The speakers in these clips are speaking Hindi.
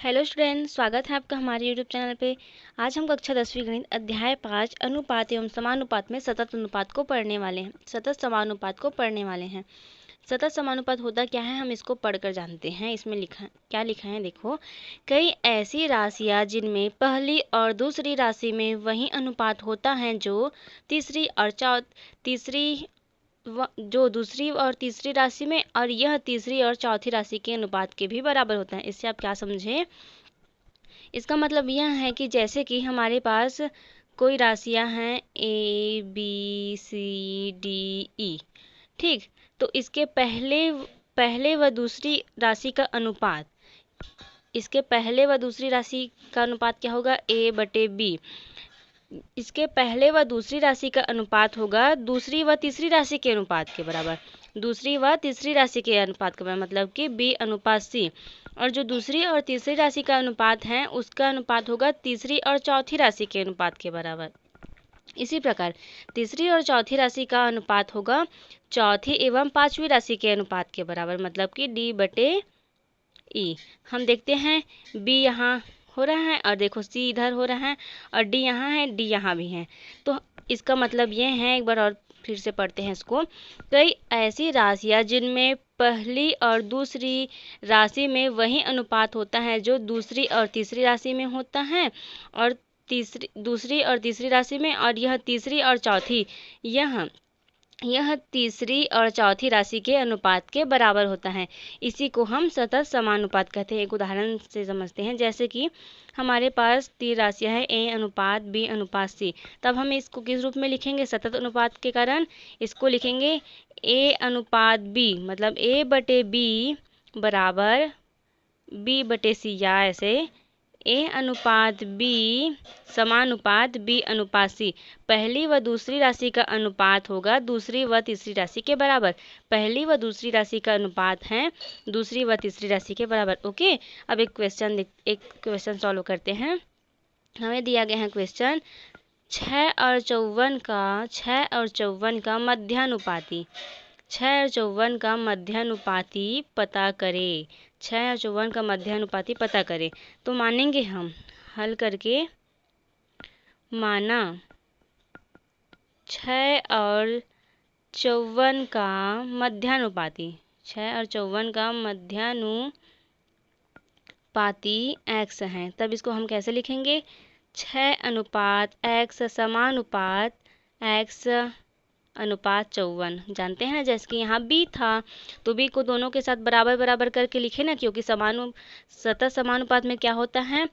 हेलो स्टूडेंट, स्वागत है आपका हमारे यूट्यूब चैनल पे। आज हम कक्षा 10वीं गणित अध्याय 5 अनुपात एवं समानुपात में सतत अनुपात को पढ़ने वाले हैं। सतत समानुपात को पढ़ने वाले हैं। सतत समानुपात होता क्या है, हम इसको पढ़कर जानते हैं। इसमें क्या लिखा है देखो। कई ऐसी राशियाँ जिनमें पहली और दूसरी राशि में वही अनुपात होता है जो तीसरी और तीसरी राशि में, और यह तीसरी और चौथी राशि के अनुपात के भी बराबर होता है। इससे आप क्या समझे? इसका मतलब यह है कि जैसे कि हमारे पास कोई राशियां हैं ABCDE, ठीक। तो इसके पहले व दूसरी राशि का अनुपात, इसके पहले व दूसरी राशि का अनुपात क्या होगा? A/B। इसके पहले व दूसरी राशि का अनुपात होगा दूसरी व तीसरी राशि के अनुपात के बराबर। दूसरी व तीसरी राशि के अनुपात के बराबर मतलब कि B/C। और जो दूसरी और तीसरी राशि का अनुपात है उसका अनुपात होगा तीसरी और चौथी राशि के अनुपात के बराबर। इसी प्रकार तीसरी और चौथी राशि का अनुपात होगा चौथी एवं पांचवी राशि के अनुपात के बराबर मतलब कि D/E। हम देखते हैं B यहाँ हो रहा है और देखो C इधर हो रहा है और D यहाँ है, D यहाँ भी है। तो इसका मतलब ये है, एक बार और फिर से पढ़ते हैं इसको। कई ऐसी राशियाँ जिनमें पहली और दूसरी राशि में वही अनुपात होता है जो दूसरी और तीसरी राशि में होता है, और दूसरी और तीसरी राशि में, और यह तीसरी और चौथी राशि के अनुपात के बराबर होता है। इसी को हम सतत समानुपात कहते हैं। एक उदाहरण से समझते हैं। जैसे कि हमारे पास तीन राशियां हैं A/B/C। तब हम इसको किस रूप में लिखेंगे? सतत अनुपात के कारण इसको लिखेंगे A/B, मतलब A/B बराबर B/C, या ऐसे A/B समानुपात B/C। पहली व दूसरी राशि का अनुपात होगा दूसरी व तीसरी राशि के बराबर। पहली व दूसरी राशि का अनुपात है दूसरी व तीसरी राशि के बराबर। ओके, अब एक क्वेश्चन सॉल्व करते हैं। हमें दिया गया है क्वेश्चन 6 और 54 का मध्यानुपाती। 6 और 54 का मध्यानुपाती पता करें। 6 और 54 का मध्यानुपाती पता करें। तो मानेंगे हम हल करके। माना 6 और 54 का मध्यानुपाती, 6 और 54 का मध्यानुपाती x है। तब इसको हम कैसे लिखेंगे? 6:x समानुपात x अनुपात 54। जानते हैं ना, जैसे कि यहाँ B था तो B को दोनों के साथ बराबर बराबर करके लिखे ना, क्योंकि सतत समानुपात में क्या होता है,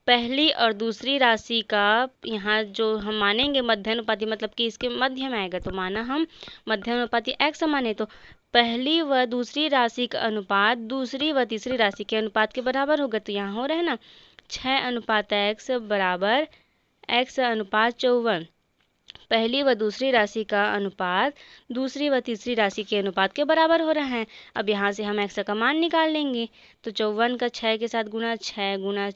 पहली और दूसरी राशि का यहाँ जो हम मानेंगे मध्यानुपाती, मतलब कि इसके मध्य में आएगा। तो माना हम मध्यानुपाती x माने तो पहली व दूसरी राशि का अनुपात दूसरी व तीसरी राशि के अनुपात के बराबर होगा। तो यहाँ हो रहा है ना 6:x बराबर x अनुपात 54। पहली व दूसरी राशि का अनुपात दूसरी व तीसरी राशि के अनुपात के बराबर हो रहा है। अब यहाँ से हम x का मान निकाल लेंगे। तो 54 का 6 के साथ गुणा, 6 गुणा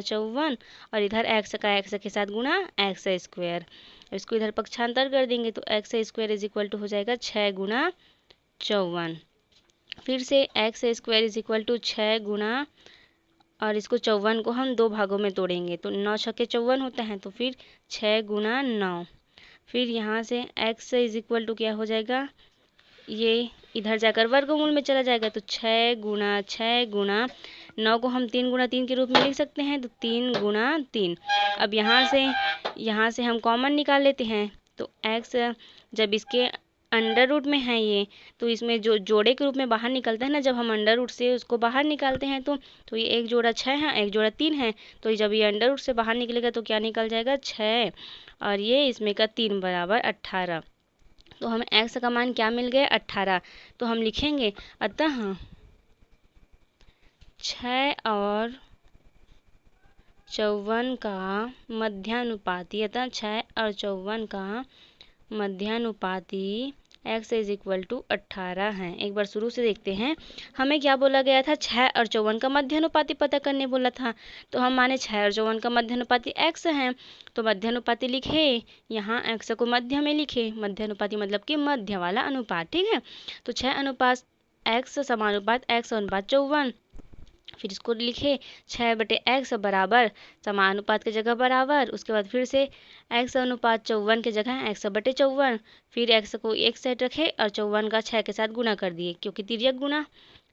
54, और इधर x के साथ गुणा x स्क्वायर। इसको इधर पक्षांतर कर देंगे तो x square is equal to हो जाएगा 6 गुणा 54। फिर से x square is equal to 6 गुणा, और इसको 54 को हम दो भागों में तोड़ेंगे तो 9 छक्के 54 होता है। तो फिर 6 गुणा 9। फिर यहाँ से x इज इक्वल टू क्या हो जाएगा, ये इधर जाकर वर्गमूल में चला जाएगा। तो 6 गुणा 9 को हम 3 गुणा 3 के रूप में लिख सकते हैं। तो 3 गुणा 3। अब यहाँ से हम कॉमन निकाल लेते हैं। तो x जब इसके अंडर रूट में है ये, तो इसमें जो जोड़े के रूप में बाहर निकलता है ना, जब हम अंडर रूट से उसको बाहर निकालते हैं तो ये एक जोड़ा 6 है, एक जोड़ा 3 है। तो जब ये अंडर रूट से बाहर निकलेगा तो क्या निकल जाएगा, 6, और ये इसमें का 3 बराबर 18। तो हमें x का मान क्या मिल गया, 18। तो हम लिखेंगे अतः 6 और 54 का मध्यानुपाती, अतः 6 और 54 का मध्यानुपाती x इज इक्वल टू 18 है। एक बार शुरू से देखते हैं। हमें क्या बोला गया था, 6 और 54 का मध्यानुपाती पता करने बोला था। तो हम माने 6 और 54 का मध्यानुपाती x है, तो मध्यानुपाती लिखे, यहाँ x को मध्य में लिखे। मध्यानुपाती मतलब कि मध्य वाला अनुपात, ठीक है। तो 6 अनुपात x समानुपात x अनुपात 54। फिर इसको लिखे 6/x बराबर समानुपात की जगह बराबर, उसके बाद फिर से x अनुपात 54 की जगह x/54, फिर x को एक साइड रखे और 54 का 6 के साथ गुना कर दिए क्योंकि तिर्यक गुना।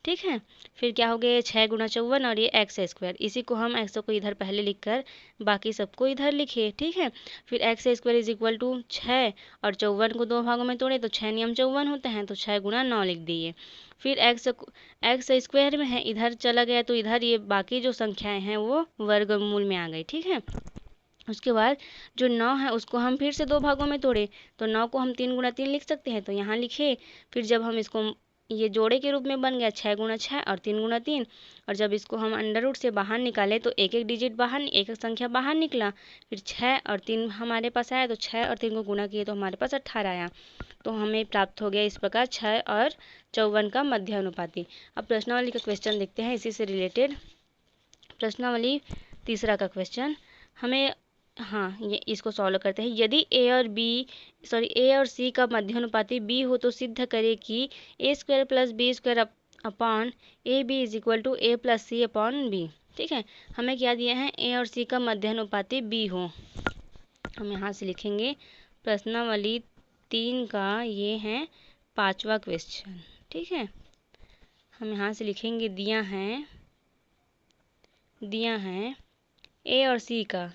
ठीक है, फिर क्या हो गया 6 गुना 54 और ये x², इसी को हम x को इधर पहले लिखकर बाकी सबको इधर लिखे। ठीक है, फिर x² = 6 और 54 को दो भागों में तोड़े तो 6 नियम 54 होते हैं, तो 6 गुना 9 लिख दिए। फिर x² में है, इधर चला गया तो इधर ये बाकी जो संख्याएं हैं वो वर्गमूल में आ गई। ठीक है, उसके बाद जो 9 है उसको हम फिर से दो भागों में तोड़े तो 9 को हम 3 गुना 3 लिख सकते हैं, तो यहाँ लिखे। फिर जब हम इसको ये जोड़े के रूप में बन गया 6 गुना 6 और 3 गुना 3, और जब इसको हम अंडर रूट से बाहर निकाले तो एक एक डिजिट बाहर, एक एक संख्या बाहर निकला। फिर 6 और 3 हमारे पास आया तो 6 और 3 को गुना किए तो हमारे पास 18 आया। तो हमें प्राप्त हो गया इस प्रकार 6 और 54 का मध्य अनुपाती। अब प्रश्नावली का क्वेश्चन देखते हैं इसी से रिलेटेड। प्रश्नावली तीसरा का क्वेश्चन हमें, हाँ ये इसको सॉल्व करते हैं। यदि ए और सी का मध्यानुपाती b हो तो सिद्ध करें कि a² + b² upon a b = a + c upon b। ठीक है, हमें क्या दिया है, ए और सी का मध्यानुपाती b हो। हम यहाँ से लिखेंगे प्रश्नावली 3 का ये है 5वां क्वेश्चन। ठीक है, हम यहाँ से लिखेंगे दिया है ए और सी का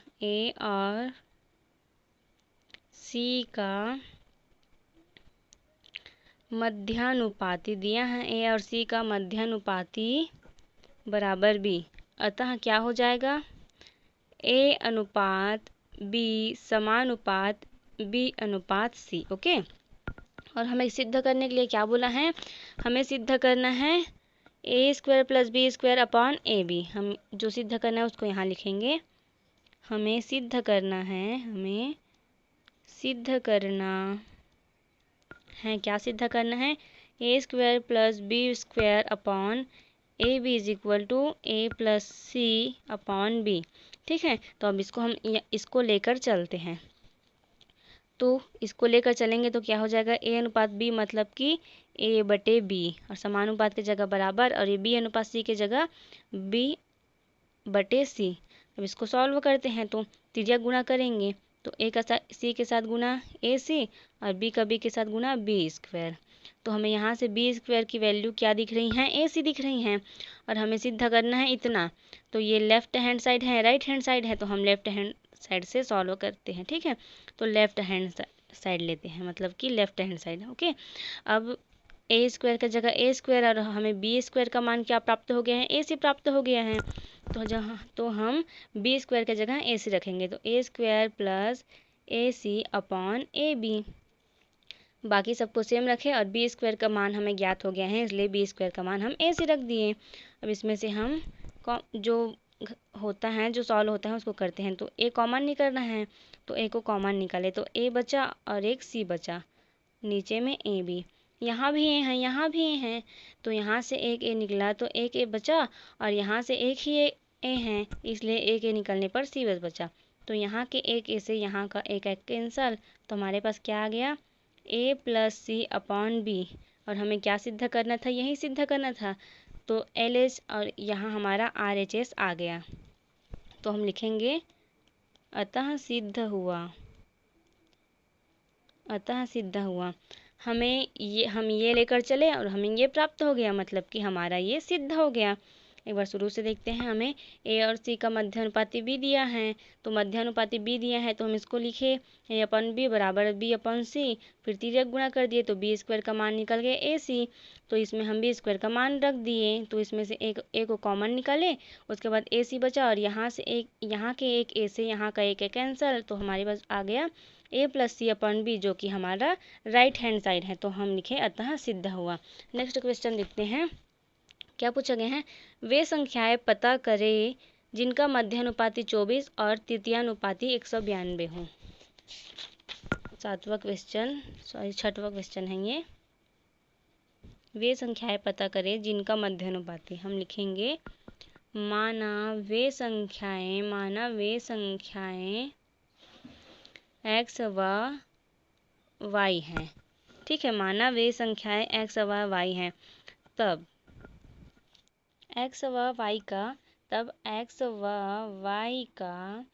मध्यानुपाती दिया है, ए और सी का मध्यानुपाती बराबर b। अतः क्या हो जाएगा, a अनुपात b समानुपात b अनुपात c। ओके, और हमें सिद्ध करने के लिए क्या बोला है, हमें सिद्ध करना है a² + b² upon a B. हम जो सिद्ध करना है उसको यहाँ लिखेंगे। हमें सिद्ध करना है, क्या सिद्ध करना है, a² + b² upon a b = a + c upon b। ठीक है, तो अब इसको लेकर चलते हैं। तो इसको लेकर चलेंगे तो क्या हो जाएगा, a अनुपात b मतलब कि a/b और समानुपात की जगह बराबर, और ये b अनुपात c की जगह b/c। अब इसको सॉल्व करते हैं तो तिर्यक गुणा करेंगे तो a का c के साथ गुना ac और b का b के साथ गुना b²। तो हमें यहाँ से b² की वैल्यू क्या दिख रही हैं, ac दिख रही हैं, और हमें सिद्ध करना है इतना। तो ये लेफ्ट हैंड साइड है, राइट हैंड साइड है, तो हम लेफ्ट हैंड साइड से सॉल्व करते हैं। ठीक है, तो लेफ्ट हैंड साइड लेते हैं, मतलब कि लेफ्ट हैंड साइड। ओके, अब a² की जगह a² और हमें b² का मान क्या प्राप्त हो गया है, ac प्राप्त हो गया है। तो हम b² की जगह ac रखेंगे तो a² + ac upon a B. बाकी सबको सेम रखें और b² का मान हमें ज्ञात हो गया है, इसलिए b² का मान हम ac रख दिए। अब इसमें से हम जो सॉल्व होता है उसको करते हैं। तो a कॉमन निकालना है, तो a को कॉमन निकाले तो a बचा और एक c बचा, नीचे में ए बी। यहाँ भी a है, यहाँ भी a है, तो यहाँ से एक a निकला तो एक a बचा, और यहाँ से एक ही a है, इसलिए एक a निकलने पर c बस बचा। तो यहाँ के एक a से यहाँ का एक कैंसल, तो हमारे पास क्या आ गया, a + c अपॉन b। और हमें क्या सिद्ध करना था, यही सिद्ध करना था। तो LH और यहाँ हमारा RHS आ गया। तो हम लिखेंगे अतः सिद्ध हुआ। हम ये लेकर चले और हमें ये प्राप्त हो गया, मतलब कि हमारा ये सिद्ध हो गया। एक बार शुरू से देखते हैं। हमें a और c का मध्यानुपाती b दिया है, तो मध्यानुपाती b दिया है तो हम इसको लिखे a/b बराबर b/c। फिर तिर्यक गुणा कर दिए तो b² का मान निकल गया ac, तो इसमें हम b² का मान रख दिए। तो इसमें से एक a को कॉमन निकाले, उसके बाद ac बचा, और यहाँ के एक a से यहाँ का एक कैंसल, तो हमारे पास आ गया a + c अपॉन b, जो कि हमारा राइट हैंड साइड है। तो हम लिखे अतः सिद्ध हुआ। नेक्स्ट क्वेश्चन देखते हैं, क्या पूछा गया है, वे संख्याएं पता करें जिनका मध्यानुपाती 24 और तृतीयानुपाती 192 हो। छठवां क्वेश्चन है ये। वे संख्याएं पता करें जिनका मध्यानुपाती, हम लिखेंगे माना वे संख्याएं x व y हैं। ठीक है, माना वे संख्याएं x व y हैं, तब x व y का, तब x व y का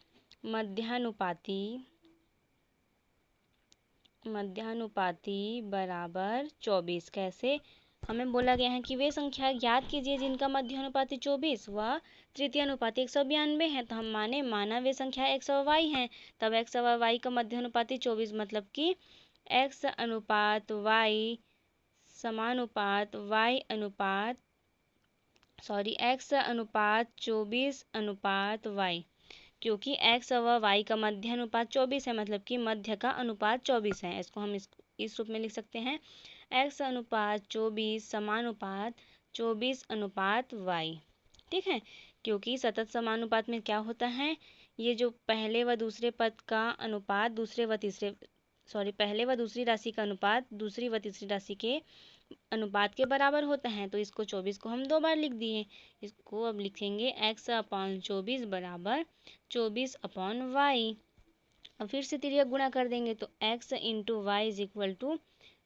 मध्यानुपाती बराबर 24। कैसे? हमें बोला गया है कि वे संख्या याद कीजिए जिनका मध्यानुपाती 24 व तृतीय अनुपाती 192 है। तो हम माना वे संख्या x और y हैं, तब x और y का मध्यानुपाती 24 मतलब कि x अनुपात y समानुपात y अनुपात x अनुपात 24 अनुपात y, क्योंकि x व y का मध्य अनुपात 24 है मतलब कि मध्य का अनुपात 24 है। इसको हम इस रूप में लिख सकते हैं, x अनुपात 24 समानुपात 24 अनुपात y। ठीक है, क्योंकि सतत समानुपात में क्या होता है, ये जो पहले व दूसरे पद का अनुपात पहले व दूसरी राशि का अनुपात दूसरी व तीसरी राशि के अनुपात के बराबर होता है। तो इसको 24 को हम 2 बार लिख दिए। इसको अब लिखेंगे x अपॉन 24 बराबर 24 अपॉन वाई। अब फिर से तिर्यक गुणा कर देंगे तो x into y is equal to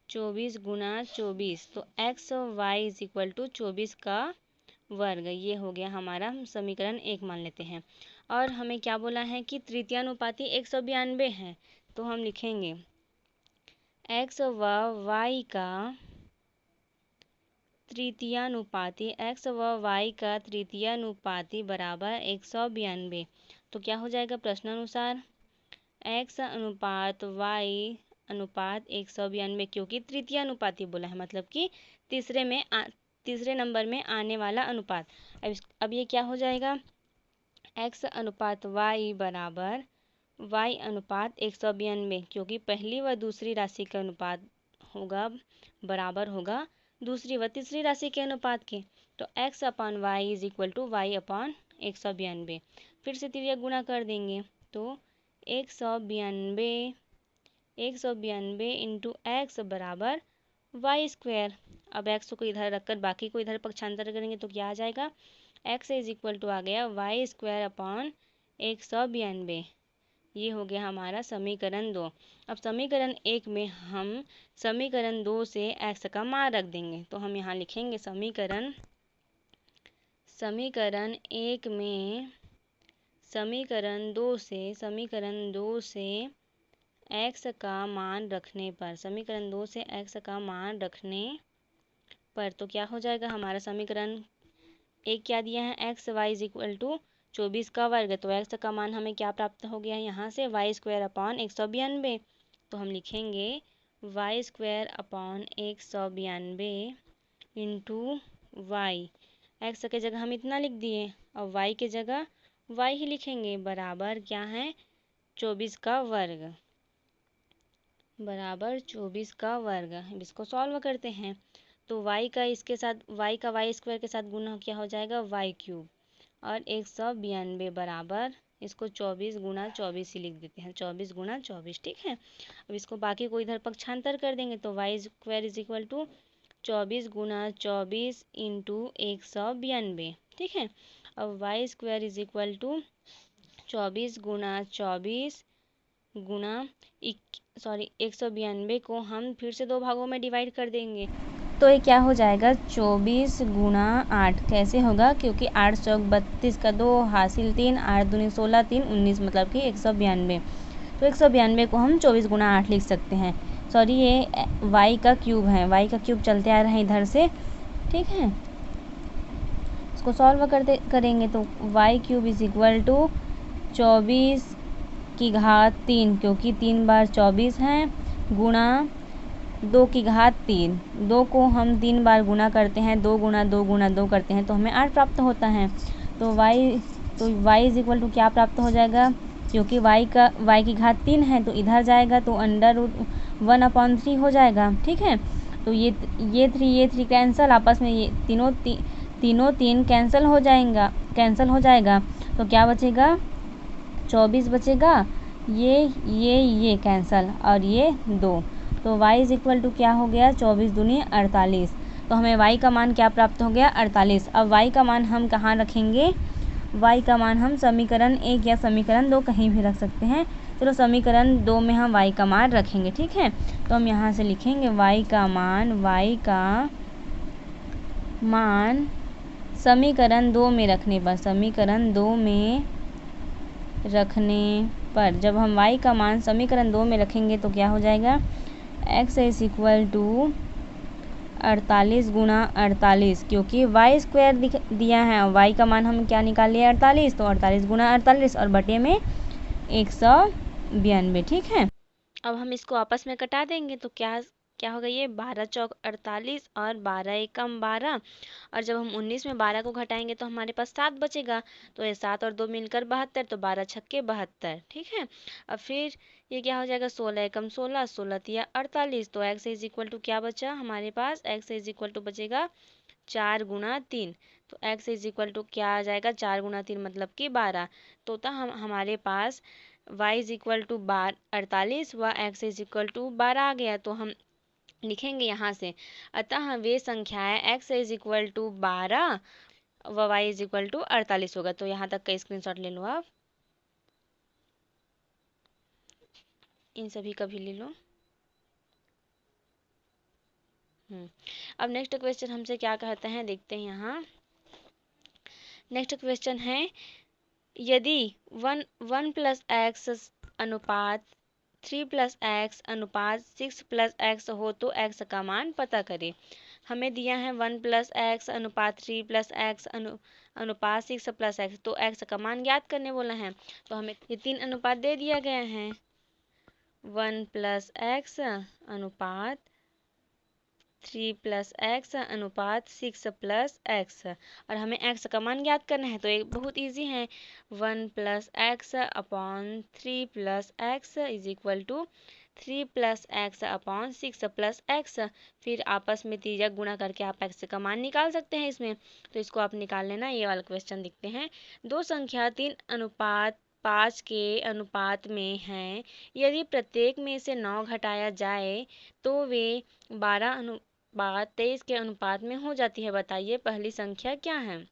24 गुणा 24, तो x y is equal to 24 का वर्ग। ये हो गया हमारा, हम समीकरण 1 मान लेते हैं। और हमें क्या बोला है कि तृतीयानुपाती 192 है, तो हम लिखेंगे x व y का तृतीयानुपाती बराबर 192। तो क्या हो जाएगा प्रश्नानुसार, x अनुपात y अनुपात 192, क्योंकि तृतीयानुपाती बोला है मतलब कि तीसरे नंबर में आने वाला अनुपात। अब ये क्या हो जाएगा, x अनुपात y बराबर y अनुपात 192, क्योंकि पहली व दूसरी राशि का अनुपात बराबर होगा दूसरी व तीसरी राशि के अनुपात के। तो x upon y is equal to y upon 192। फिर से तिर्यक गुणा कर देंगे तो 192 इंटू एक्स बराबर वाई स्क्वायर। अब x को इधर रखकर बाकी को इधर पक्षांतर करेंगे तो क्या आ जाएगा, x इज इक्वल टू आ गया वाई स्क्वायर अपॉन 192। ये हो गया हमारा समीकरण 2। अब समीकरण 1 में हम समीकरण 2 से x का मान रख देंगे। तो हम यहाँ लिखेंगे समीकरण 1 में समीकरण 2 से x का मान रखने पर तो क्या हो जाएगा, हमारा समीकरण 1 क्या दिया है, x y is equal to 24 का वर्ग। तो x का मान हमें क्या प्राप्त हो गया है यहाँ से, वाई स्क्वायर अपॉन 192। तो हम लिखेंगे y square upon 192 into y. X के जगह हम इतना लिख दिए, और वाई के जगह वाई ही लिखेंगे, बराबर क्या है 24 का वर्ग, बराबर 24 का वर्ग। अब इसको सॉल्व करते हैं तो y का इसके साथ y का वाई स्क्वायर के साथ गुना क्या हो जाएगा, वाई क्यूब, और 192 बराबर इसको 24 गुणा 24 ही लिख देते हैं, 24 गुणा 24। ठीक है, अब इसको बाकी को इधर पक्षांतर कर देंगे तो y square is equal to 24 गुणा 24 इंटू 192। ठीक है, अब y square is equal to 24 गुणा 24 गुणा 192 को हम फिर से 2 भागों में डिवाइड कर देंगे तो ये क्या हो जाएगा 24 गुणा 8। कैसे होगा, क्योंकि 8 चौक 32 का 2 हासिल 3, 8 दूनी 16, 3 19 मतलब कि 192। तो 192 को हम 24 गुणा 8 लिख सकते हैं। सॉरी, ये y का क्यूब है, y का क्यूब चलते आ रहे हैं इधर से। ठीक है, इसको सॉल्व करेंगे तो y cube is equal to 24 की घात 3, क्योंकि 3 बार 24 है, गुणा 2 की घात 3। 2 को हम 3 बार गुणा करते हैं, 2 गुणा 2 गुणा 2 करते हैं तो हमें 8 प्राप्त होता है। तो y इज इक्वल टू क्या प्राप्त हो जाएगा, क्योंकि y की घात 3 है तो इधर जाएगा तो अंडर रूट 1/3 हो जाएगा। ठीक है, तो ये 3 कैंसल, आपस में ये तीनों 3 कैंसल हो जाएगा तो क्या बचेगा, 24 बचेगा, ये कैंसल और ये 2। तो y इज इक्वल टू क्या हो गया, 24 दूनी 48। तो हमें y का मान क्या प्राप्त हो गया, 48। अब y का मान हम कहाँ रखेंगे, y का मान हम समीकरण 1 या समीकरण 2 कहीं भी रख सकते हैं। चलो समीकरण 2 में हम y का मान रखेंगे। ठीक है, तो हम यहाँ से लिखेंगे y का मान समीकरण 2 में रखने पर, समीकरण 2 में रखने पर जब हम y का मान समीकरण 2 में रखेंगे तो क्या हो जाएगा, x इज इक्वल टू 48 गुणा 48, क्योंकि वाई स्क्वायर दिया है और y का मान हम क्या निकाल लिया 48, तो 48 गुणा 48 और बटे में 192। ठीक है, अब हम इसको आपस में कटा देंगे तो क्या क्या होगा, ये 12 चौक 48 और 12 एकम 12, और जब हम 19 में 12 को घटाएंगे तो हमारे पास 7 बचेगा, तो ये 7 और 2 मिलकर 72, तो 12 छक्के 72। ठीक है, अब फिर ये क्या हो जाएगा, 16 एकम 16, 16 तिया 48, तो x इज इक्वल टू क्या बचा हमारे पास, x इज इक्वल टू बचेगा 4 गुणा 3, तो x इज इक्वल टू क्या आ जाएगा, 4 गुणा 3 मतलब कि 12, तो हमारे पास y इज इक्वल टू 48 व x इज इक्वल टू 12 आ गया। तो हम लिखेंगे यहाँ से, अतः वे संख्याएं x इज इक्वल टू 12 व y इज इक्वल टू 48 होगा। तो यहाँ तक का स्क्रीनशॉट ले लो, आप इन सभी का भी ले लो। अब नेक्स्ट क्वेश्चन हमसे क्या कहते हैं, देखते हैं यहाँ। नेक्स्ट क्वेश्चन है, यदि 1 प्लस एक्स अनुपात 3 प्लस एक्स अनुपात 6 प्लस एक्स हो तो एक्स का मान पता करें। हमें दिया है 1 प्लस एक्स अनुपात 3 प्लस एक्स अनुपात 6 प्लस एक्स, तो एक्स का मान ज्ञात करने बोला है। तो हमें ये 3 अनुपात दे दिया गया है, 1 प्लस एक्स अनुपात 3 प्लस एक्स अनुपात 6 प्लस एक्स, और हमें एक्स का मान ज्ञात करना है। तो ये बहुत इजी है, 1 plus x upon 3 plus x is equal to 3 plus x upon 6 plus x, फिर आपस में तिर्यक गुणा करके आप एक्स का मान निकाल सकते हैं इसमें। तो इसको आप निकाल लेना। ये वाला क्वेश्चन देखते हैं, दो संख्या 3 अनुपात 5 के अनुपात में हैं, यदि प्रत्येक में से 9 घटाया जाए तो वे 12 अनुपात 23 के अनुपात में हो जाती है। बताइए पहली संख्या क्या है।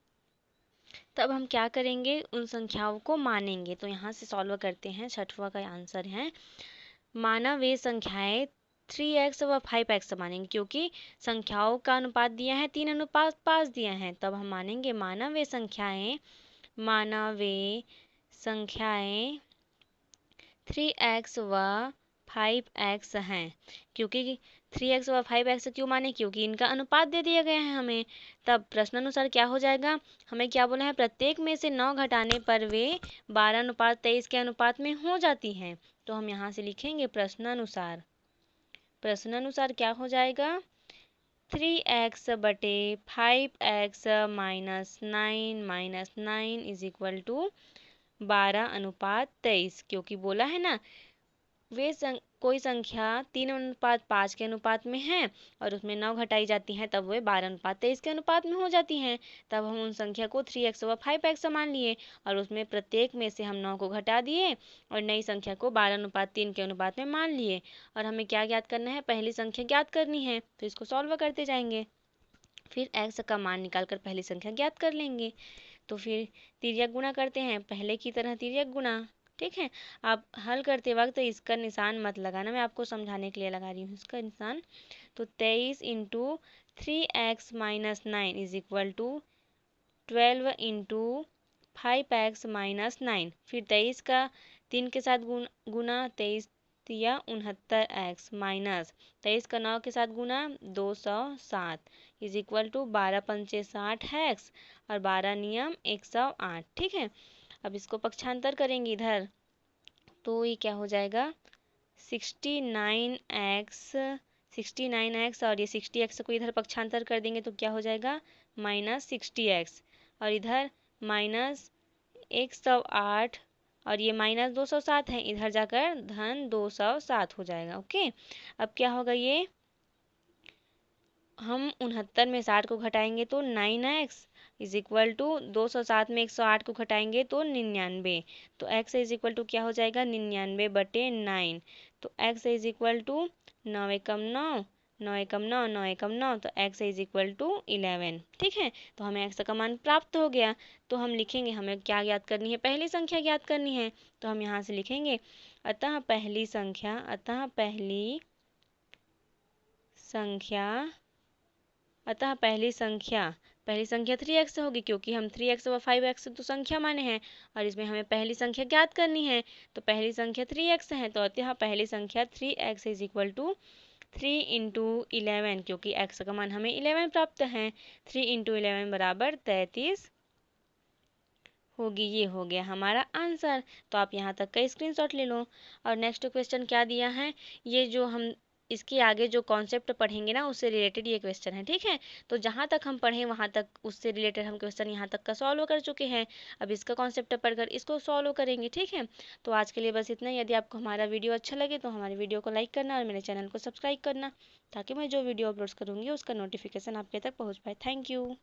तब हम क्या करेंगे, उन संख्याओं को मानेंगे। तो यहाँ से सॉल्व करते हैं, छठवां का आंसर है, माना वे संख्याएं 3x व 5x मानेंगे, क्योंकि संख्याओं का अनुपात दिया है 3 अनुपात 5 दिया है। तब हम मानेंगे माना वे संख्याएं 3x व 5x हैं। क्योंकि 3x व 5x क्यों माने, क्योंकि इनका अनुपात दे दिया गया है हमें। तब प्रश्नानुसार क्या हो जाएगा, हमें क्या बोला है, प्रत्येक में से 9 घटाने पर वे 12 अनुपात 23 के अनुपात में हो जाती हैं। तो हम यहाँ से लिखेंगे प्रश्नानुसार, प्रश्नानुसार क्या हो जाएगा, 3x बटे 5x minus 9 is equal to 12 अनुपात 23, क्योंकि बोला है ना कोई संख्या 3 अनुपात 5 के अनुपात में है और उसमें 9 घटाई जाती हैं, तब वे 12 अनुपात 23 के अनुपात में हो जाती हैं। तब हम उन संख्या को 3x व 5x मान लिए और उसमें प्रत्येक में से हम 9 को घटा दिए और नई संख्या को 12 अनुपात 3 के अनुपात में मान लिए। और हमें क्या ज्ञात करना है, पहली संख्या ज्ञात करनी है। तो इसको सॉल्व करते जाएंगे, फिर x का मान निकाल कर पहली संख्या ज्ञात कर लेंगे। तो फिर तिर्यक गुणा करते हैं, पहले की तरह तिर्यक गुणा। ठीक है, आप हल करते वक्त इसका निशान मत लगाना, मैं आपको समझाने के लिए लगा रही हूँ इसका निशान। तो 23 into 3x minus 9 is equal to 12 into 5x minus 9, फिर 23 का 3 के साथ गुना 23 या 69x माइनस 23 का 9 के साथ गुना 207 इज इक्वल टू 12 पंचे 60 हैक्स और 12 नियम 108। ठीक है, अब इसको पक्षांतर करेंगे इधर, तो ये क्या हो जाएगा, 69x और ये 60x को इधर पक्षांतर कर देंगे तो क्या हो जाएगा, माइनस 60x, और इधर माइनस 108 और ये माइनस 207 है, इधर जाकर धन 207 हो जाएगा। ओके, अब क्या होगा, ये हम 69 में 60 को घटाएंगे तो 9x इज इक्वल टू 207 में 108 को घटाएंगे तो 99, तो x इज इक्वल टू क्या हो जाएगा, 99 बटे 9। तो x इज इक्वल टू 9 एकम 9, 9 एकम 9, 9 एकम 9, तो x इज इक्वल टू 11। ठीक है, तो हमें x का मान प्राप्त हो गया। तो हम लिखेंगे, हमें क्या ज्ञात करनी है, पहली संख्या ज्ञात करनी है। तो हम यहाँ से लिखेंगे, अतः पहली संख्या पहली संख्या 3x होगी क्योंकि हम 3x और 5x तो संख्या माने हैं और इसमें हमें पहली संख्या ज्ञात करनी है। तो पहली संख्या 3x है तो यहाँ पहली संख्या 3x is equal to 3 into 11 क्योंकि x का मान हमें 11 प्राप्त है। 3 इंटू 11 बराबर 33 होगी। ये हो गया हमारा आंसर। तो आप यहाँ तक का स्क्रीनशॉट ले लो। और नेक्स्ट क्वेश्चन क्या दिया है, ये जो हम इसके आगे जो कॉन्सेप्ट पढ़ेंगे ना उससे रिलेटेड ये क्वेश्चन है, ठीक है। तो जहाँ तक हम पढ़ें वहाँ तक उससे रिलेटेड हम क्वेश्चन यहाँ तक का सॉल्व कर चुके हैं। अब इसका कॉन्सेप्ट पढ़कर इसको सॉल्व करेंगे, ठीक है। तो आज के लिए बस इतना ही। यदि आपको हमारा वीडियो अच्छा लगे तो हमारे वीडियो को लाइक करना और मेरे चैनल को सब्सक्राइब करना ताकि मैं जो वीडियो अपलोड करूँगी उसका नोटिफिकेशन आपके तक पहुँच पाए। Thank you.